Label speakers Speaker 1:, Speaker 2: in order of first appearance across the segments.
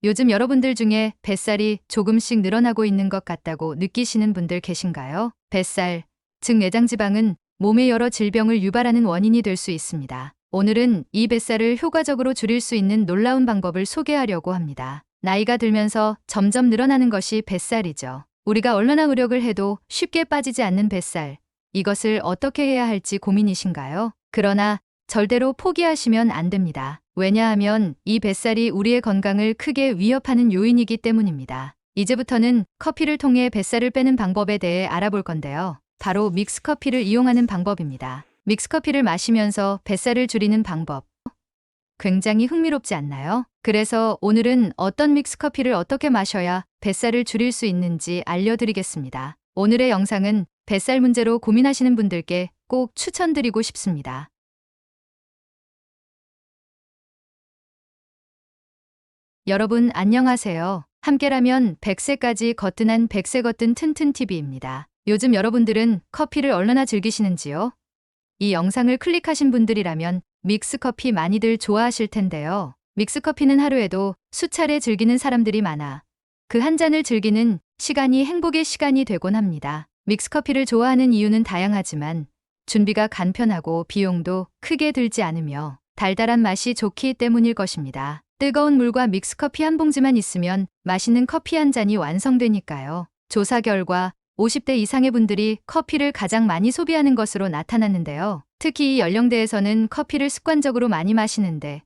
Speaker 1: 요즘 여러분들 중에 뱃살이 조금씩 늘어나고 있는 것 같다고 느끼시는 분들 계신가요? 뱃살, 즉 내장지방은 몸의 여러 질병을 유발하는 원인이 될 수 있습니다. 오늘은 이 뱃살을 효과적으로 줄일 수 있는 놀라운 방법을 소개하려고 합니다. 나이가 들면서 점점 늘어나는 것이 뱃살이죠. 우리가 얼마나 노력을 해도 쉽게 빠지지 않는 뱃살. 이것을 어떻게 해야 할지 고민이신가요? 그러나 절대로 포기하시면 안 됩니다. 왜냐하면 이 뱃살이 우리의 건강을 크게 위협하는 요인이기 때문입니다. 이제부터는 커피를 통해 뱃살을 빼는 방법에 대해 알아볼 건데요. 바로 믹스커피를 이용하는 방법입니다. 믹스커피를 마시면서 뱃살을 줄이는 방법. 굉장히 흥미롭지 않나요? 그래서 오늘은 어떤 믹스커피를 어떻게 마셔야 뱃살을 줄일 수 있는지 알려드리겠습니다. 오늘의 영상은 뱃살 문제로 고민하시는 분들께 꼭 추천드리고 싶습니다. 여러분 안녕하세요. 함께라면 100세까지 거뜬한 백세 거뜬 튼튼TV입니다. 요즘 여러분들은 커피를 얼마나 즐기시는지요? 이 영상을 클릭하신 분들이라면 믹스커피 많이들 좋아하실 텐데요. 믹스커피는 하루에도 수차례 즐기는 사람들이 많아 그 한 잔을 즐기는 시간이 행복의 시간이 되곤 합니다. 믹스커피를 좋아하는 이유는 다양하지만 준비가 간편하고 비용도 크게 들지 않으며 달달한 맛이 좋기 때문일 것입니다. 뜨거운 물과 믹스커피 한 봉지만 있으면 맛있는 커피 한 잔이 완성되니까요. 조사 결과 50대 이상의 분들이 커피를 가장 많이 소비하는 것으로 나타났는데요. 특히 이 연령대에서는 커피를 습관적으로 많이 마시는데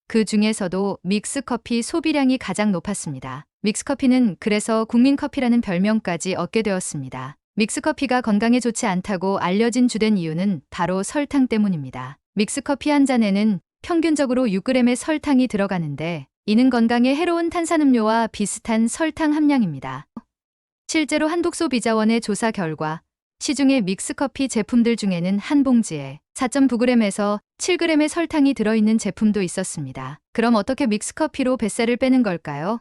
Speaker 1: 그 중에서도 믹스커피 소비량이 가장 높았습니다. 믹스커피는 그래서 국민커피라는 별명까지 얻게 되었습니다. 믹스커피가 건강에 좋지 않다고 알려진 주된 이유는 바로 설탕 때문입니다. 믹스커피 한 잔에는 평균적으로 6g의 설탕이 들어가는데 이는 건강에 해로운 탄산음료와 비슷한 설탕 함량입니다. 실제로 한독소비자원의 조사 결과 시중의 믹스커피 제품들 중에는 한 봉지에 4.9g에서 7g의 설탕이 들어있는 제품도 있었습니다. 그럼 어떻게 믹스커피로 뱃살을 빼는 걸까요?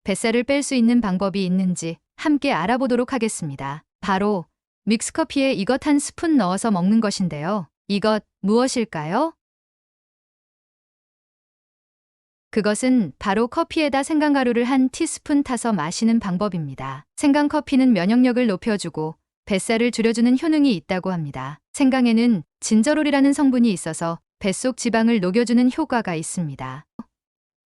Speaker 1: 뱃살을 뺄 수 있는 방법이 있는지 함께 알아보도록 하겠습니다. 바로 믹스커피에 이것 한 스푼 넣어서 먹는 것인데요. 이것 무엇일까요? 그것은 바로 커피에다 생강가루를 한 티스푼 타서 마시는 방법입니다. 생강커피는 면역력을 높여주고 뱃살을 줄여주는 효능이 있다고 합니다. 생강에는 진저롤이라는 성분이 있어서 뱃속 지방을 녹여주는 효과가 있습니다.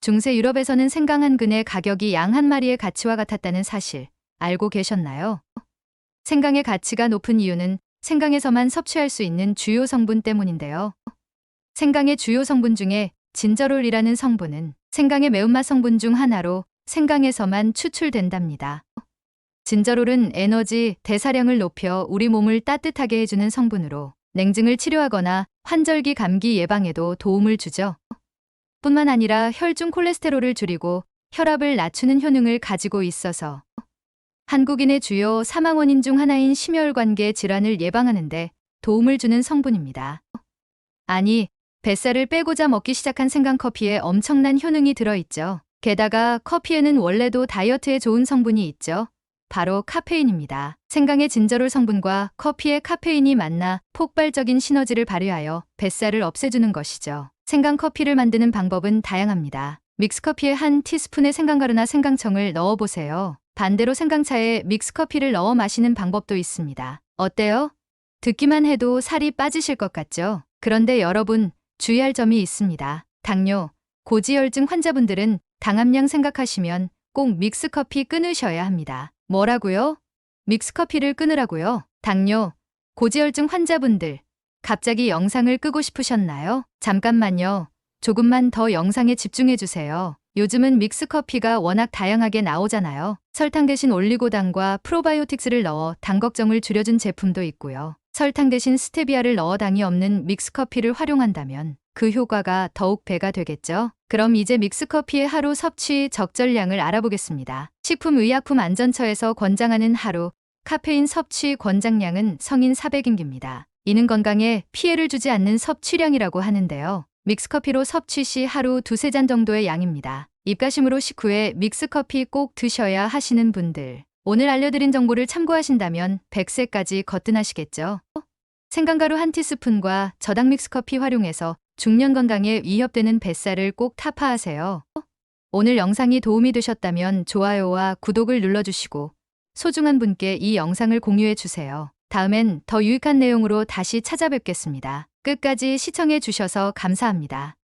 Speaker 1: 중세 유럽에서는 생강 한 근의 가격이 양 한 마리의 가치와 같았다는 사실 알고 계셨나요? 생강의 가치가 높은 이유는 생강에서만 섭취할 수 있는 주요 성분 때문인데요. 생강의 주요 성분 중에 진저롤이라는 성분은 생강의 매운맛 성분 중 하나로 생강에서만 추출된답니다. 진저롤은 에너지 대사량을 높여 우리 몸을 따뜻하게 해주는 성분으로 냉증을 치료하거나 환절기 감기 예방에도 도움을 주죠. 뿐만 아니라 혈중 콜레스테롤을 줄이고 혈압을 낮추는 효능을 가지고 있어서 한국인의 주요 사망 원인 중 하나인 심혈관계 질환을 예방하는 데 도움을 주는 성분입니다. 아니, 뱃살을 빼고자 먹기 시작한 생강커피에 엄청난 효능이 들어있죠. 게다가 커피에는 원래도 다이어트에 좋은 성분이 있죠. 바로 카페인입니다. 생강의 진저롤 성분과 커피의 카페인이 만나 폭발적인 시너지를 발휘하여 뱃살을 없애주는 것이죠. 생강커피를 만드는 방법은 다양합니다. 믹스커피에 한 티스푼의 생강가루나 생강청을 넣어보세요. 반대로 생강차에 믹스커피를 넣어 마시는 방법도 있습니다. 어때요? 듣기만 해도 살이 빠지실 것 같죠? 그런데 여러분, 주의할 점이 있습니다. 당뇨, 고지혈증 환자분들은 당함량 생각하시면 꼭 믹스커피 끊으셔야 합니다. 뭐라고요? 믹스커피를 끊으라고요? 당뇨, 고지혈증 환자분들, 갑자기 영상을 끄고 싶으셨나요? 잠깐만요. 조금만 더 영상에 집중해주세요. 요즘은 믹스커피가 워낙 다양하게 나오잖아요. 설탕 대신 올리고당과 프로바이오틱스를 넣어 당 걱정을 줄여준 제품도 있고요. 설탕 대신 스테비아를 넣어 당이 없는 믹스커피를 활용한다면 그 효과가 더욱 배가 되겠죠? 그럼 이제 믹스커피의 하루 섭취 적절량을 알아보겠습니다. 식품의약품안전처에서 권장하는 하루 카페인 섭취 권장량은 성인 400mg입니다. 이는 건강에 피해를 주지 않는 섭취량이라고 하는데요. 믹스커피로 섭취 시 하루 두세 잔 정도의 양입니다. 입가심으로 식후에 믹스커피 꼭 드셔야 하시는 분들. 오늘 알려드린 정보를 참고하신다면 100세까지 거뜬하시겠죠? 생강가루 한 티스푼과 저당 믹스커피 활용해서 중년 건강에 위협되는 뱃살을 꼭 타파하세요. 오늘 영상이 도움이 되셨다면 좋아요와 구독을 눌러주시고 소중한 분께 이 영상을 공유해 주세요. 다음엔 더 유익한 내용으로 다시 찾아뵙겠습니다. 끝까지 시청해 주셔서 감사합니다.